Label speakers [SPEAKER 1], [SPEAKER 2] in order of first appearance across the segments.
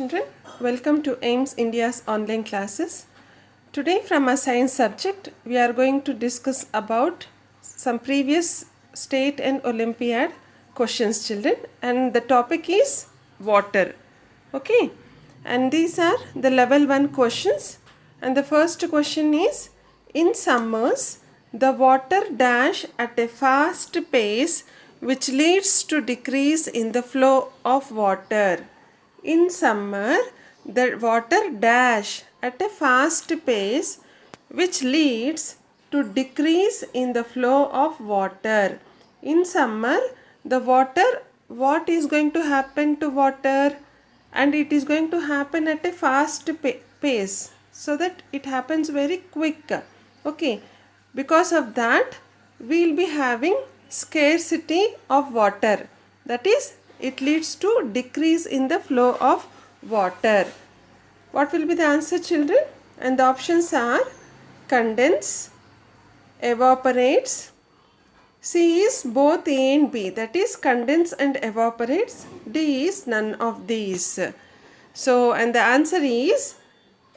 [SPEAKER 1] children, welcome to AIMS India's online classes. Today from our science subject, we are going to discuss about some previous state and Olympiad questions, children, and the topic is water. Okay, and these are the level 1 questions, and the first question is, in summers, the water dash at a fast pace which leads to decrease in the flow of water. In summer, the water dash at a fast pace which leads to decrease in the flow of water. In summer, the water, what is going to happen to water? And it is going to happen at a fast pace, so that it happens very quick. Okay, because of that, we will be having scarcity of water. That is, it leads to decrease in the flow of water. What will be the answer, children? And the options are condense, evaporates. C is both A and B, that is condense and evaporates. D is none of these. So, and the answer is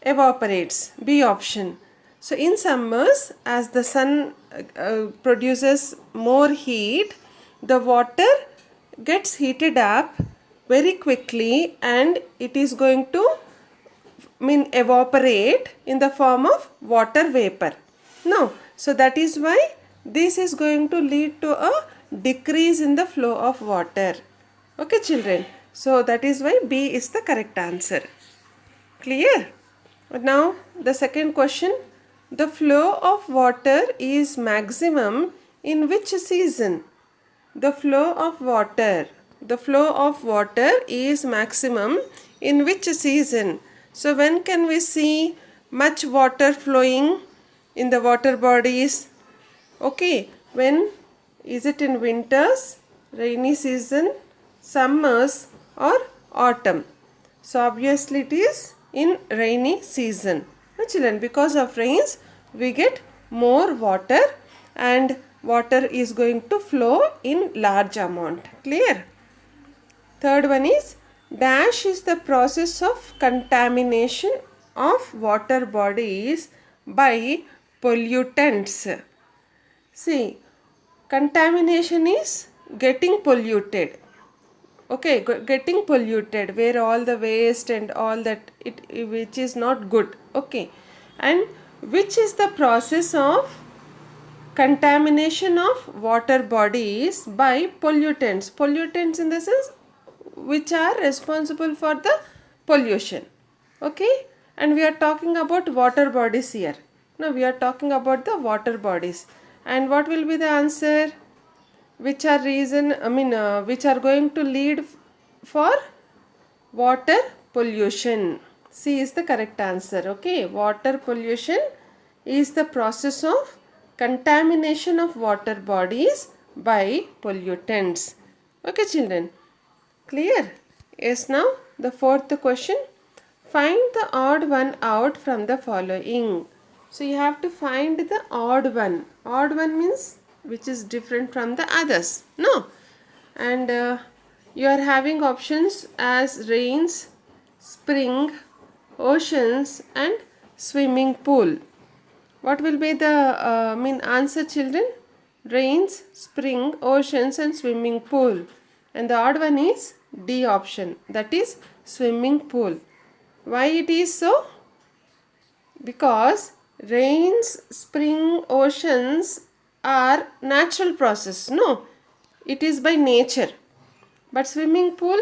[SPEAKER 1] evaporates, B option. So, in summers, as the sun produces more heat, the water gets heated up very quickly and it is going to evaporate in the form of water vapor. No, so that is why this is going to lead to a decrease in the flow of water. Okay, children. So that is why B is the correct answer. Clear? Now the second question. The flow of water is maximum in which season? The flow of water is maximum in which season? So when can we see much water flowing in the water bodies? Okay, when is it? In winters, rainy season, summers or autumn? So obviously it is in rainy season. Now children, because of rains we get more water and water is going to flow in large amount. Clear? Third one is, dash is the process of contamination of water bodies by pollutants. See, contamination is getting polluted. Okay, getting polluted where all the waste and all that, which is not good. Okay, and which is the process of contamination of water bodies by pollutants? Pollutants in the sense which are responsible for the pollution. Okay, and we are talking about water bodies here. Now we are talking about the water bodies. And what will be the answer? Which are which are going to lead for water pollution? C is the correct answer. Okay, water pollution is the process of contamination of water bodies by pollutants. Okay, children. Clear? Yes, now the fourth question. Find the odd one out from the following. So you have to find the odd one. Odd one means which is different from the others. No. And you are having options as rains, spring, oceans and swimming pool. What will be the answer, children? Rains, spring, oceans and swimming pool. And the odd one is D option, that is swimming pool. Why it is so? Because rains, spring, oceans are natural process. No, it is by nature. But swimming pool,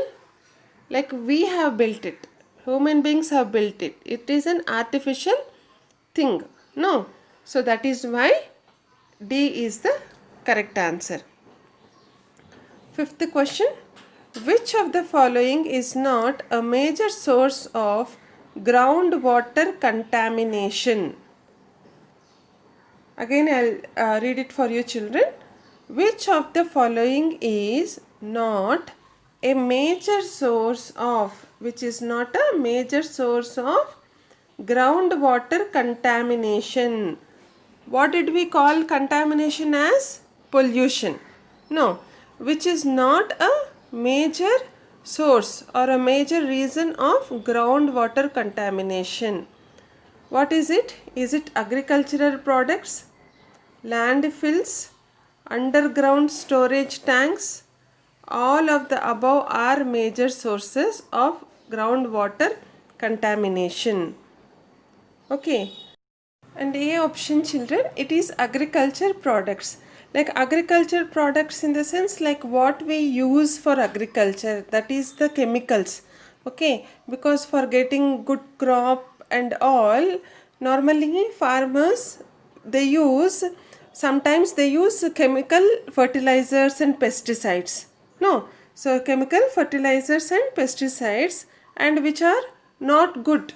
[SPEAKER 1] like we have built it. Human beings have built it. It is an artificial thing. No, so that is why D is the correct answer. Fifth question. Which of the following is not a major source of groundwater contamination? Again, I'll read it for you, children. Which of the following is not a major source of, which is not a major source of groundwater contamination? What did we call contamination as? Pollution. No, which is not a major source or a major reason of groundwater contamination. What is it? Is it agricultural products, landfills, underground storage tanks? All of the above are major sources of groundwater contamination. Okay. And A option, children, it is agriculture products. Like agriculture products in the sense like what we use for agriculture, that is the chemicals. Okay, because for getting good crop and all, normally farmers they use, sometimes they use chemical fertilizers and pesticides. No, so chemical fertilizers and pesticides, and which are not good,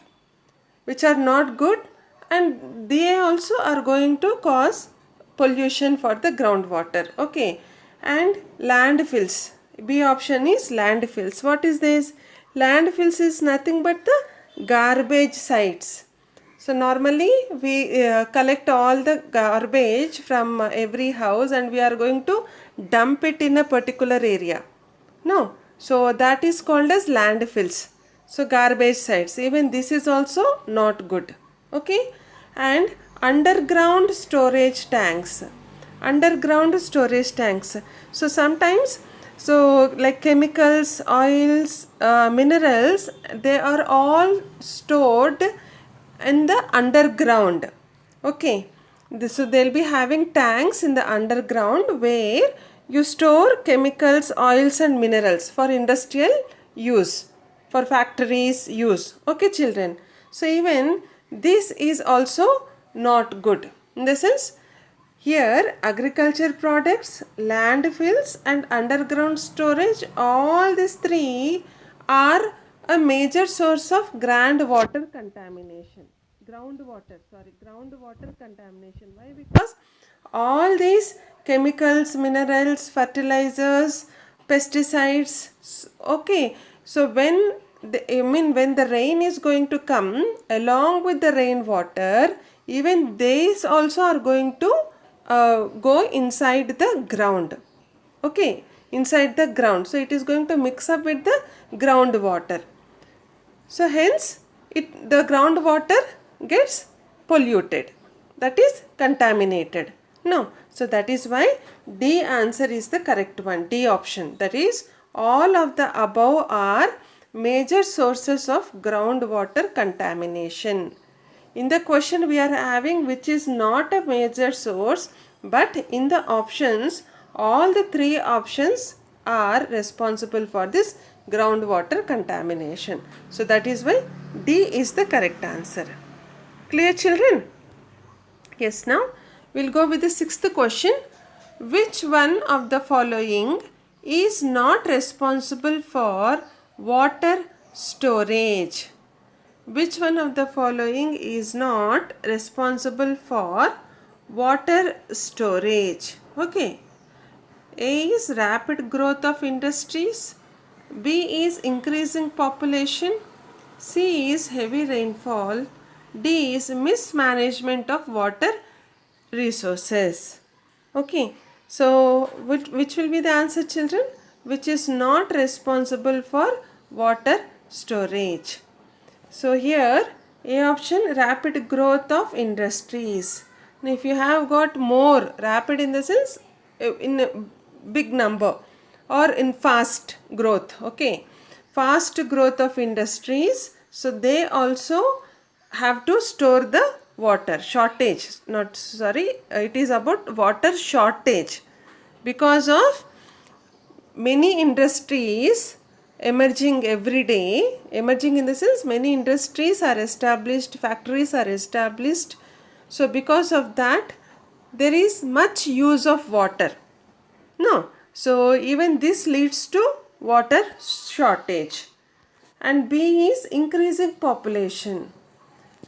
[SPEAKER 1] and they also are going to cause pollution for the groundwater. Okay, and landfills, B option is landfills. What is this? Landfills is nothing but the garbage sites. So normally we collect all the garbage from every house and we are going to dump it in a particular area. No, so that is called as landfills. So garbage sites, even this is also not good. Okay, and underground storage tanks. Underground storage tanks. So sometimes, so like chemicals, oils, minerals, they are all stored in the underground. Okay, so they'll be having tanks in the underground where you store chemicals, oils and minerals for industrial use, for factories use. Okay, children. So even this is also not good. In the sense, here agriculture products, landfills and underground storage, all these three are a major source of groundwater contamination. Groundwater contamination. Why? Because all these chemicals, minerals, fertilizers, pesticides, okay, so when when the rain is going to come, along with the rainwater, even these also are going to go inside the ground. Okay, inside the ground. So it is going to mix up with the groundwater. So hence the groundwater gets polluted, that is contaminated. No, so that is why D answer is the correct one, D option. That is, all of the above are major sources of groundwater contamination. In the question we are having which is not a major source, but in the options all the three options are responsible for this groundwater contamination. So that is why D is the correct answer. Clear, children? Yes, now we'll go with the sixth question. Which one of the following is not responsible for water storage? Which one of the following is not responsible for water storage? Okay. A is rapid growth of industries. B is increasing population. C is heavy rainfall. D is mismanagement of water resources. Okay. So, which will be the answer, children? Which is not responsible for water storage? So here A option, rapid growth of industries. Now if you have got more, rapid in the sense in a big number or in fast growth, okay, fast growth of industries, so they also have to store the water shortage, not sorry, it is about water shortage because of many industries emerging every day. Emerging in the sense many industries are established, factories are established. So because of that there is much use of water. No. So even this leads to water shortage. And B is increasing population.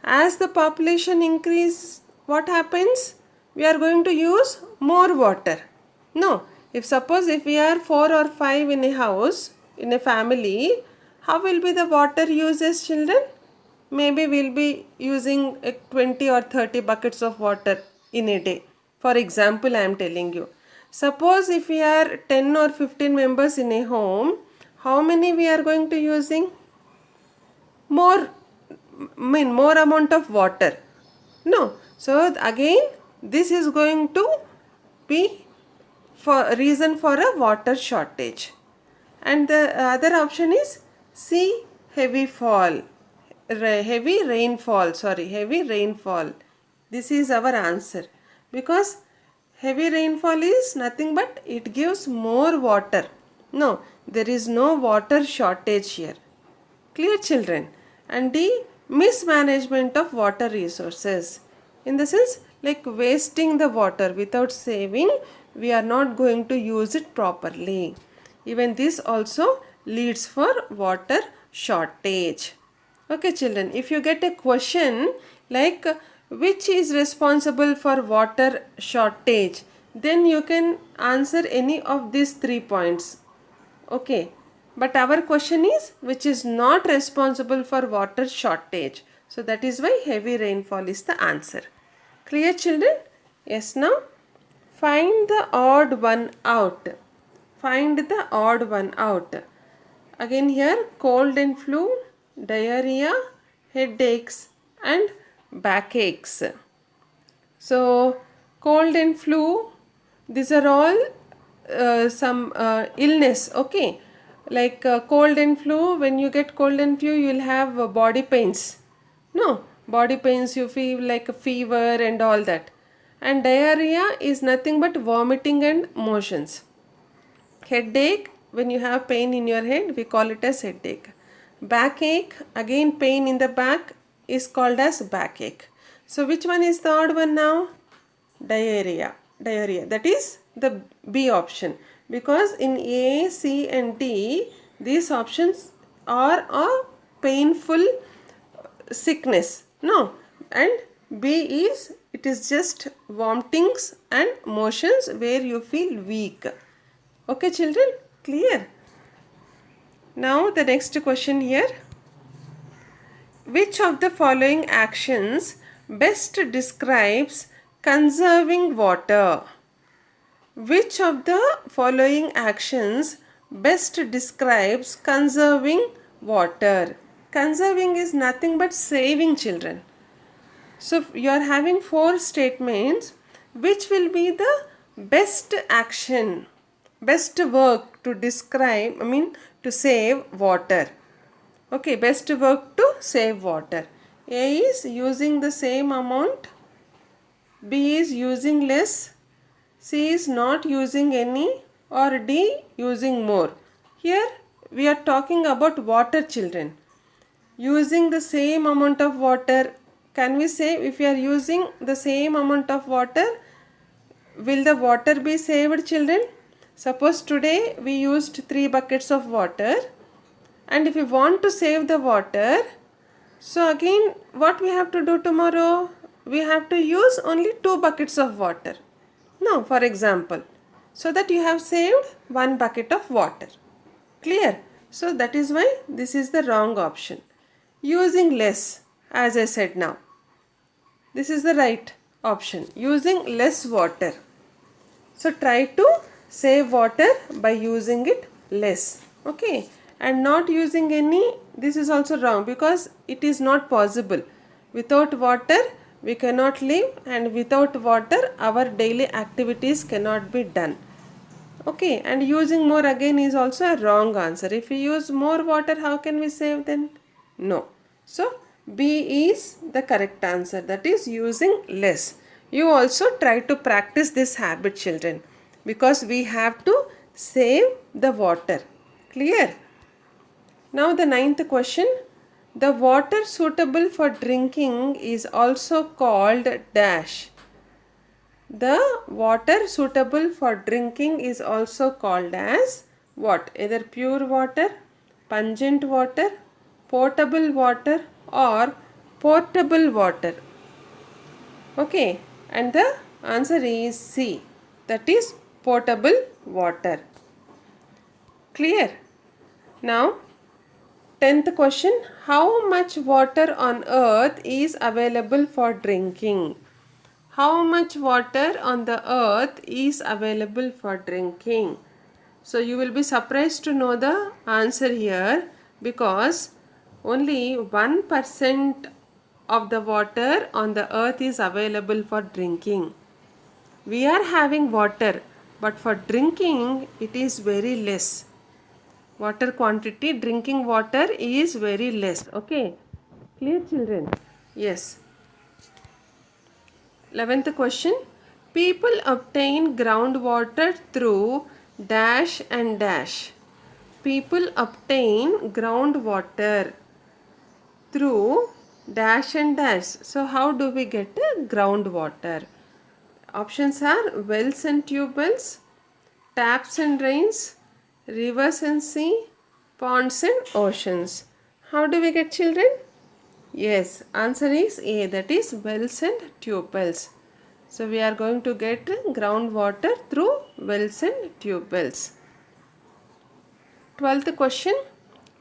[SPEAKER 1] As the population increases, what happens? We are going to use more water. No. If suppose if we are 4 or 5 in a house, in a family, how will be the water uses, children? Maybe we'll be using 20 or 30 buckets of water in a day. For example, I am telling you. Suppose if we are 10 or 15 members in a home, how many we are going to using? More, more amount of water. No. So again this is going to be for reason for a water shortage. And the other option is C, heavy fall. Heavy rainfall, heavy rainfall. This is our answer, because heavy rainfall is nothing but it gives more water. No, there is no water shortage here. Clear, children? And D, mismanagement of water resources. In the sense, like wasting the water without saving, we are not going to use it properly. Even this also leads for water shortage. Okay, children, if you get a question like which is responsible for water shortage, then you can answer any of these 3 points. Okay, but our question is which is not responsible for water shortage. So that is why heavy rainfall is the answer. Clear, children? Yes, now find the odd one out. Find the odd one out. Again here, cold and flu, diarrhea, headaches and backaches. So cold and flu, these are all some illness. Okay, like cold and flu, when you get cold and flu you will have body pains. No, body pains, you feel like a fever and all that. And diarrhea is nothing but vomiting and motions. Headache, when you have pain in your head, we call it as headache. Backache, again pain in the back, is called as backache. So which one is the odd one now? Diarrhea. Diarrhea, that is the B option, because in A, C and D these options are a painful sickness. No, and B is, it is just vomitings and motions where you feel weak. Okay, children, clear? Now the next question here. Which of the following actions best describes conserving water? Which of the following actions best describes conserving water? Conserving is nothing but saving, children. So you are having 4 statements. Which will be the best action, best work to describe, to save water? Okay, best work to save water. A is using the same amount, B is using less, C is not using any, or D using more. Here we are talking about water, children. Using the same amount of water, can we say if we are using the same amount of water, will the water be saved, children? Suppose today we used 3 buckets of water, and if we want to save the water, so again what we have to do tomorrow? We have to use only 2 buckets of water. No, for example, so that you have saved 1 bucket of water. Clear? So that is why this is the wrong option. Using less, as I said now. This is the right option. Using less water. So try to save water by using it less. Okay. And not using any, this is also wrong, because it is not possible. Without water we cannot live, and without water our daily activities cannot be done. Okay, and using more again is also a wrong answer. If we use more water, how can we save then? No. So B is the correct answer, that is using less. You also try to practice this habit, children, because we have to save the water. Clear? Now the 9th question. The water suitable for drinking is also called dash. The water suitable for drinking is also called as what? Either pure water, pungent water, potable water or portable water. Okay, and the answer is C, that is potable water. Clear? Now 10th question. How much water on earth is available for drinking? How much water on the earth is available for drinking? So you will be surprised to know the answer here, because only 1% of the water on the earth is available for drinking. We are having water, but for drinking it is very less. Water quantity, drinking water is very less. Okay, clear children? Yes. 11th question. People obtain groundwater through dash and dash. People obtain groundwater through dash and dash. So how do we get groundwater? Options are wells and tube wells, taps and rains, rivers and sea, ponds and oceans. How do we get children? Yes, answer is A, that is wells and tube wells. So we are going to get groundwater through wells and tube wells. 12th question.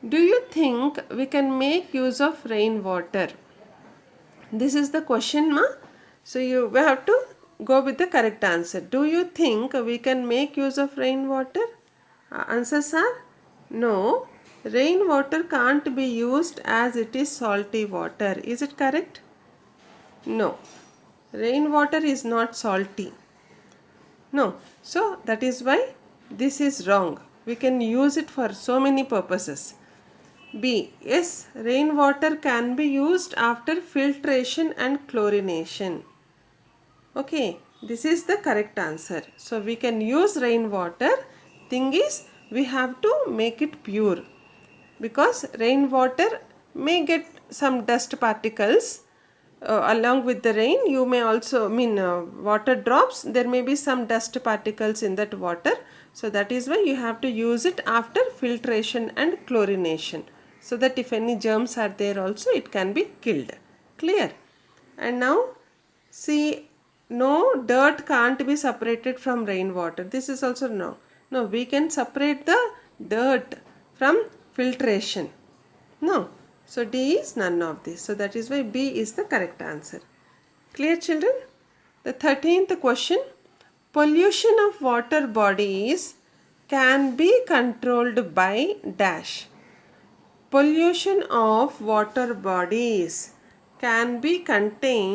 [SPEAKER 1] Do you think we can make use of rainwater? This is the question, ma. So you have to go with the correct answer. Do you think we can make use of rainwater? Answers are no. Rainwater can't be used as it is salty water. Is it correct? No. Rainwater is not salty. No. So that is why this is wrong. We can use it for so many purposes. B. Yes, rainwater can be used after filtration and chlorination. Okay, this is the correct answer. So we can use rainwater. Thing is, we have to make it pure, because rainwater may get some dust particles along with the rain. You may also water drops, there may be some dust particles in that water. So that is why you have to use it after filtration and chlorination, so that if any germs are there also, it can be killed. Clear? And now see, no, dirt can't be separated from rainwater. This is also no. No, we can separate the dirt from filtration. No. So D is none of this. So that is why B is the correct answer. Clear children? The 13th question. Pollution of water bodies can be controlled by dash. Pollution of water bodies can be controlled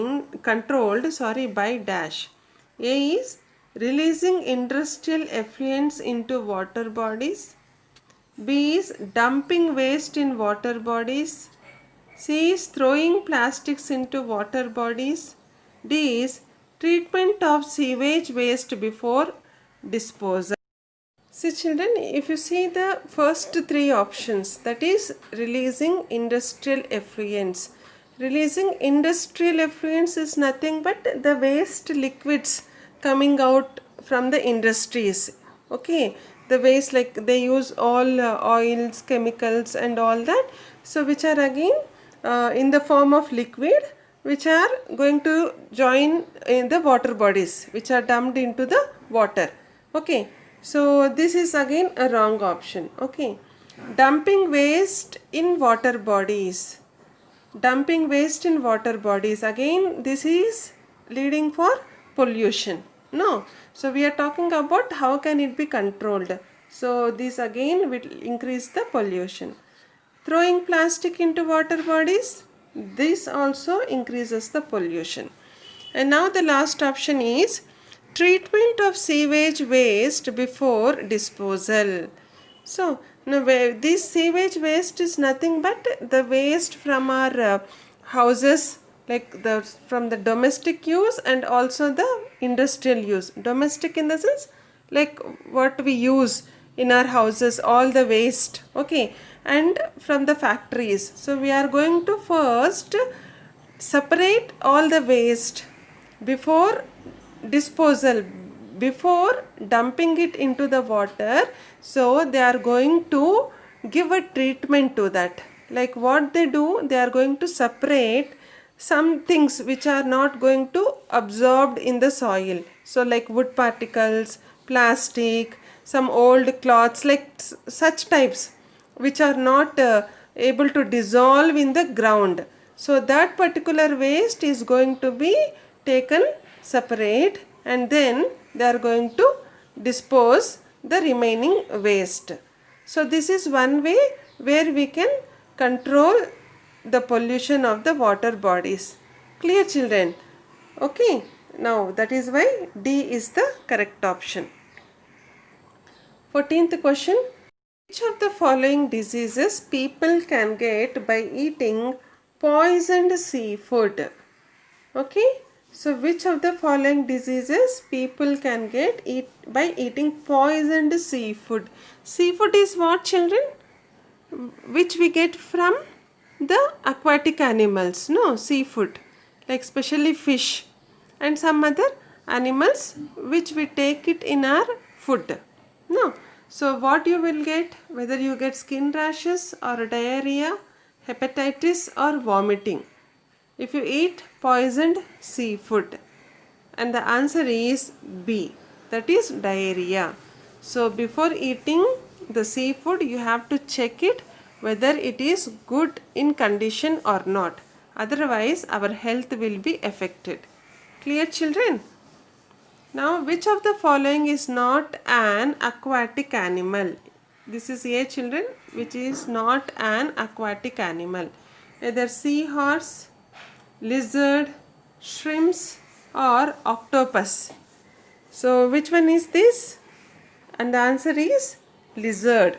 [SPEAKER 1] by dash. A is releasing industrial effluents into water bodies. B is dumping waste in water bodies. C is throwing plastics into water bodies. D is treatment of sewage waste before disposal. See children, if you see the first three options, that is releasing industrial effluents. Releasing industrial effluents is nothing but the waste liquids coming out from the industries. Okay, the waste, like they use all oils, chemicals and all that. So which are again in the form of liquid, which are going to join in the water bodies, which are dumped into the water. Okay. So this is again a wrong option. Okay. Dumping waste in water bodies. Dumping waste in water bodies. Again, this is leading for pollution. No. So we are talking about how can it be controlled. So this again will increase the pollution. Throwing plastic into water bodies. This also increases the pollution. And now the last option is treatment of sewage waste before disposal. So, now this sewage waste is nothing but the waste from our houses, like from the domestic use and also the industrial use. Domestic in the sense like what we use in our houses, all the waste. Okay, and from the factories. So we are going to first separate all the waste before disposal, before dumping it into the water. So they are going to give a treatment to that. Like what they do, they are going to separate some things which are not going to absorb in the soil. So like wood particles, plastic, some old cloths, like such types which are not able to dissolve in the ground. So that particular waste is going to be taken separate, and then they are going to dispose the remaining waste. So this is one way where we can control the pollution of the water bodies. Clear, children? Okay, now that is why D is the correct option. 14th question. Which of the following diseases people can get by eating poisoned seafood? Okay, so which of the following diseases people can get by eating poisoned seafood? Seafood is what, children? Which we get from the aquatic animals, no, seafood, like especially fish and some other animals which we take it in our food, no. So what you will get, whether you get skin rashes or diarrhea, hepatitis or vomiting if you eat poisoned seafood, and the answer is B, that is diarrhea. So before eating the seafood you have to check it whether it is good in condition or not, otherwise our health will be affected. Clear, children? Now which of the following is not an aquatic animal? This is A, children, which is not an aquatic animal. Either seahorse, lizard, shrimps or octopus. So which one is this? And the answer is lizard.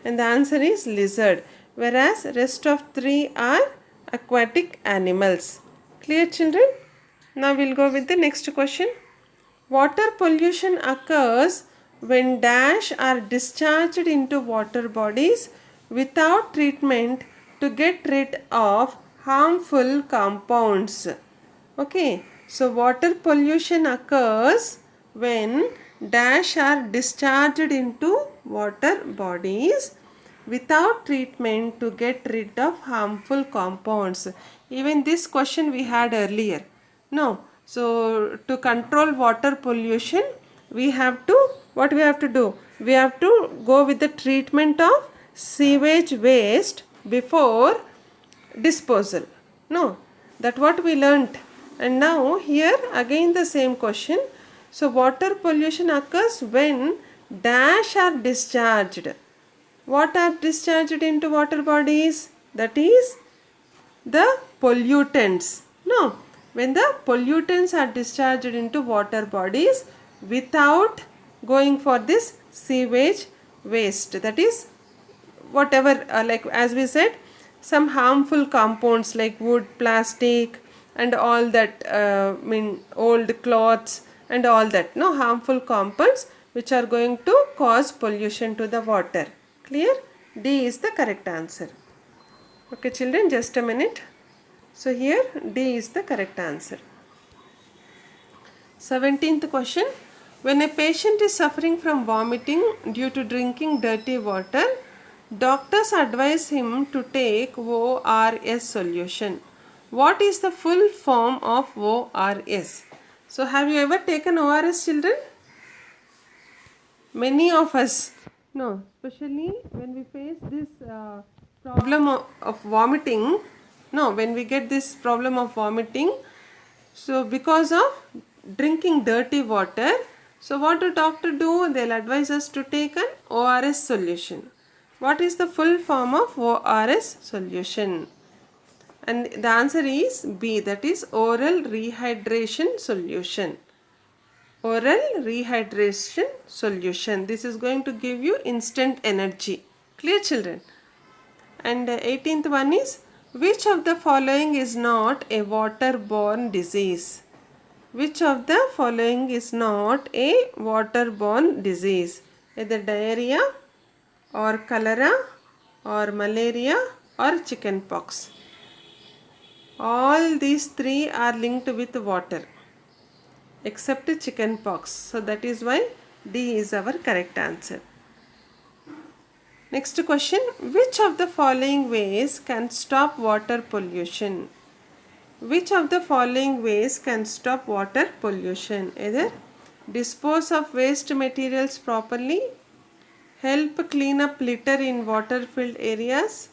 [SPEAKER 1] And the answer is lizard. Whereas rest of three are aquatic animals. Clear, children? Now we'll go with the next question. Water pollution occurs when dash are discharged into water bodies without treatment to get rid of harmful compounds. Okay, so water pollution occurs when dash are discharged into water bodies without treatment to get rid of harmful compounds. Even this question we had earlier. No, so to control water pollution, we have to, what we have to do? We have to go with the treatment of sewage waste before disposal. No, that what we learnt. And now here again the same question. So water pollution occurs when dash are discharged. What are discharged into water bodies? That is the pollutants. No, when the pollutants are discharged into water bodies without going for this sewage waste, that is whatever like as we said, some harmful compounds like wood, plastic and all that, old cloths and all that, no, harmful compounds which are going to cause pollution to the water. Clear? D is the correct answer. Okay, children, just a minute. So here D is the correct answer. 17th question. When a patient is suffering from vomiting due to drinking dirty water, doctors advise him to take ORS solution. What is the full form of ORS? So have you ever taken ORS, children? Many of us, no, especially when we face this problem of vomiting, no, when we get this problem of vomiting, so because of drinking dirty water, so what do doctor do? They'll advise us to take an ORS solution. What is the full form of ORS solution? And the answer is B, that is oral rehydration solution. Oral rehydration solution. This is going to give you instant energy. Clear, children? And 18th one is, which of the following is not a waterborne disease? Which of the following is not a waterborne disease? Either diarrhea or cholera or malaria or chickenpox. All these three are linked with water except chickenpox. So that is why D is our correct answer. Next question. Which of the following ways can stop water pollution? Which of the following ways can stop water pollution? Either dispose of waste materials properly, help clean up litter in water filled areas,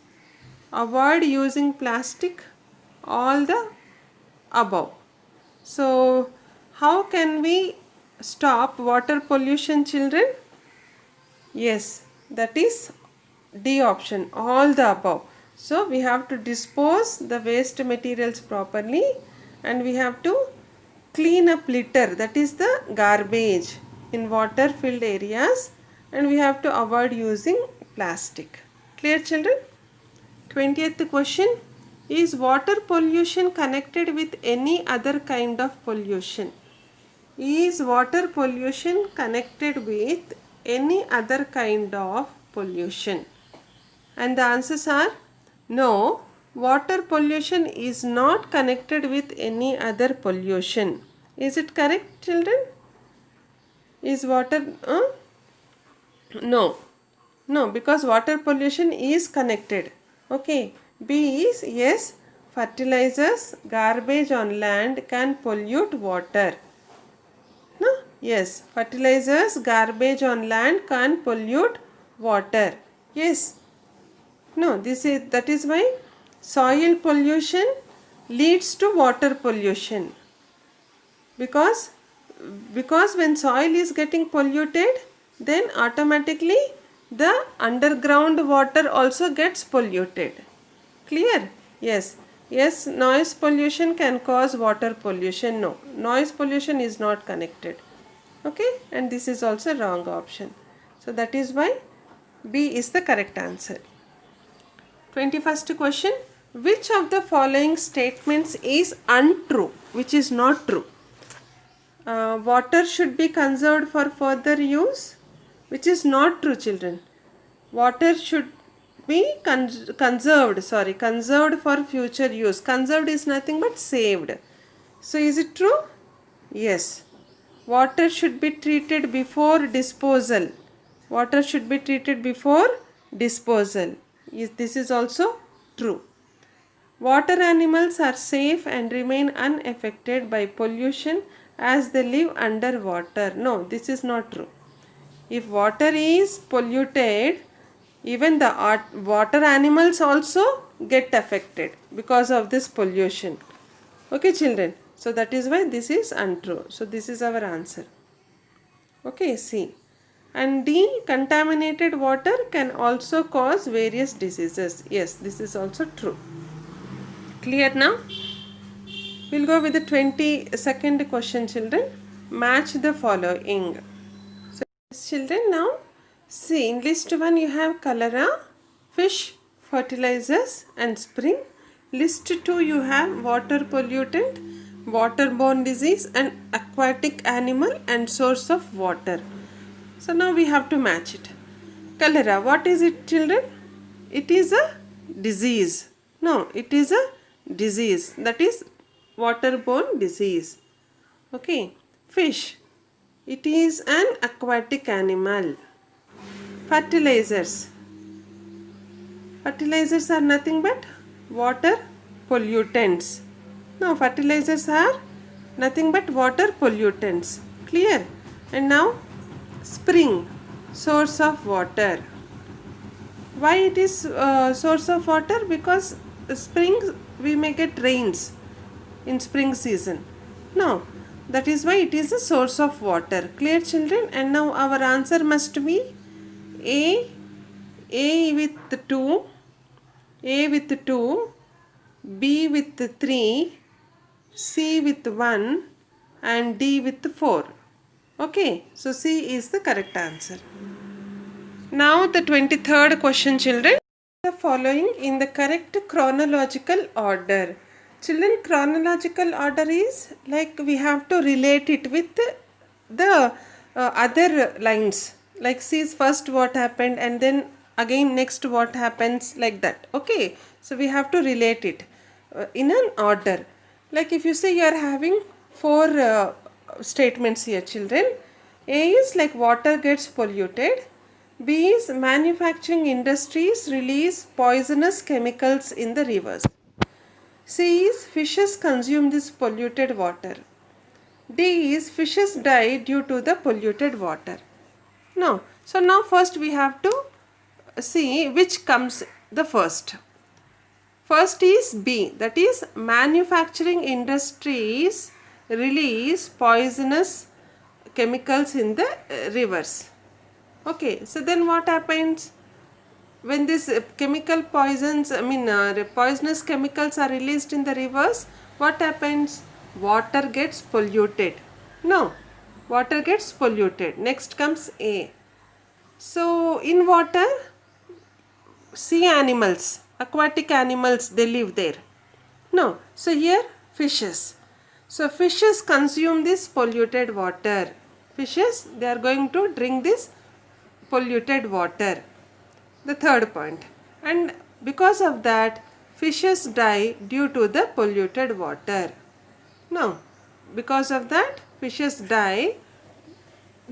[SPEAKER 1] avoid using plastic, all the above. So how can we stop water pollution, children? Yes, that is D option, all the above. So we have to dispose the waste materials properly, and we have to clean up litter, that is the garbage, in water filled areas, and we have to avoid using plastic. Clear, children? 20th question, is water pollution connected with any other kind of pollution? Is water pollution connected with any other kind of pollution? And the answers are no, water pollution is not connected with any other pollution. Is it correct, children? Is water no, no, because water pollution is connected. Okay, B is yes, fertilizers, garbage on land can pollute water. No? Yes, fertilizers, garbage on land can pollute water. Yes. No, that is why soil pollution leads to water pollution. Because when soil is getting polluted, then automatically the underground water also gets polluted. Clear? Yes. Yes, noise pollution can cause water pollution. No, noise pollution is not connected. Okay, and this is also wrong option. So that is why B is the correct answer. 21st question, which of the following statements is untrue, which is not true? Water should be conserved for further use, which is not true, children. Water should be conserved for future use. Conserved is nothing but saved. So is it true? Yes. Water should be treated before disposal. Water should be treated before disposal. This is also true. Water animals are safe and remain unaffected by pollution as they live under water. No, this is not true. If water is polluted, even the water animals also get affected because of this pollution. Okay, children. So that is why this is untrue. So this is our answer. Okay, C. And D, contaminated water can also cause various diseases. Yes, this is also true. Clear now? We'll go with the 22nd question, children. Match the following. So, children, now see, in list 1 you have cholera, fish, fertilizers and spring. List 2 you have water pollutant, waterborne disease and aquatic animal and source of water. So now we have to match it. Cholera, what is it, children? It is a disease. No, it is a disease, that is waterborne disease. Okay. Fish, it is an aquatic animal. Fertilizers are nothing but water pollutants. No, fertilizers are nothing but water pollutants. Clear? And now spring, source of water. Why it is source of water? Because spring we may get rains in spring season. No, that is why it is a source of water. Clear, children? And now our answer must be A with 2, B with 3, C with 1 and D with 4. Okay, so C is the correct answer. Now the 23rd question, children. The following in the correct chronological order. Children, chronological order is like we have to relate it with the other lines. Like see first what happened and then again next what happens, like that. Okay, so we have to relate it in an order. Like if you say you are having 4 statements here, children. A is like water gets polluted. B is manufacturing industries release poisonous chemicals in the rivers. C is fishes consume this polluted water. D is fishes die due to the polluted water. No. So now first we have to see which comes the first. First is B, that is manufacturing industries release poisonous chemicals in the rivers. Okay, so then what happens? When these chemical poisons, poisonous chemicals are released in the rivers, what happens? Water gets polluted. No, water gets polluted. Next comes A. So in water, sea animals, aquatic animals, they live there. No, so here fishes. So fishes consume this polluted water. Fishes, they are going to drink this polluted water. The third point. And because of that, fishes die due to the polluted water. No, because of that, fishes die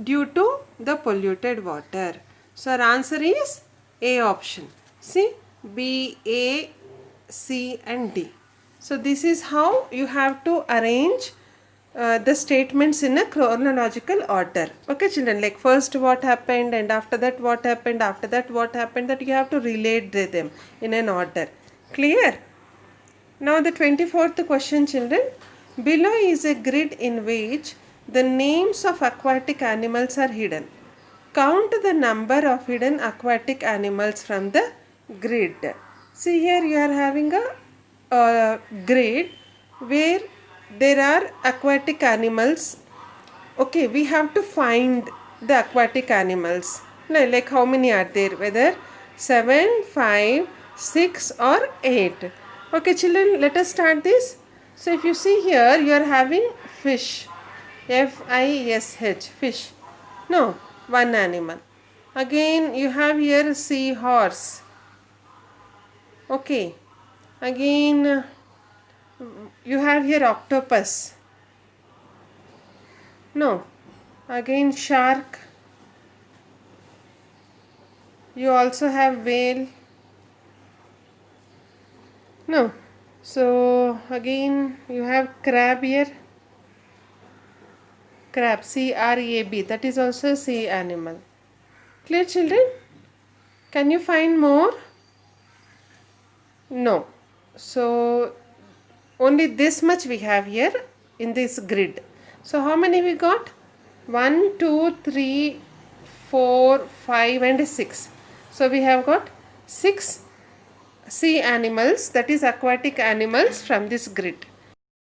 [SPEAKER 1] due to the polluted water. So our answer is A option. See, B, A, C and D. So this is how you have to arrange the statements in a chronological order. Okay children, like first what happened and after that what happened, after that what happened, that you have to relate them in an order. Clear? Now the 24th question children. Below is a grid in which the names of aquatic animals are hidden. Count the number of hidden aquatic animals from the grid. See here you are having a grid where there are aquatic animals. Okay, we have to find the aquatic animals. Like how many are there? Whether 7, 5, 6 or 8. Okay children, let us start this. So if you see here, you are having fish. F-I-S-H, fish. No, one animal. Again you have here seahorse. Okay. Again you have here octopus. No. Again shark. You also have whale. No. So again you have crab here. Crab, C-R-A-B. That is also a sea animal. Clear children? Can you find more? No. So only this much we have here in this grid. So how many we got? 1, 2, 3, 4, 5 and 6. So we have got 6 sea animals, that is aquatic animals from this grid.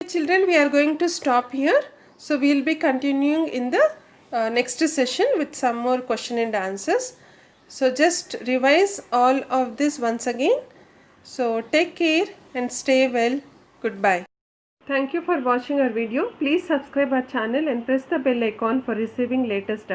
[SPEAKER 1] Children, we are going to stop here. So we will be continuing in the next session with some more question and answers. So just revise all of this once again. So take care and stay well. Goodbye. Thank you for watching our video. Please subscribe our channel and press the bell icon for receiving latest updates.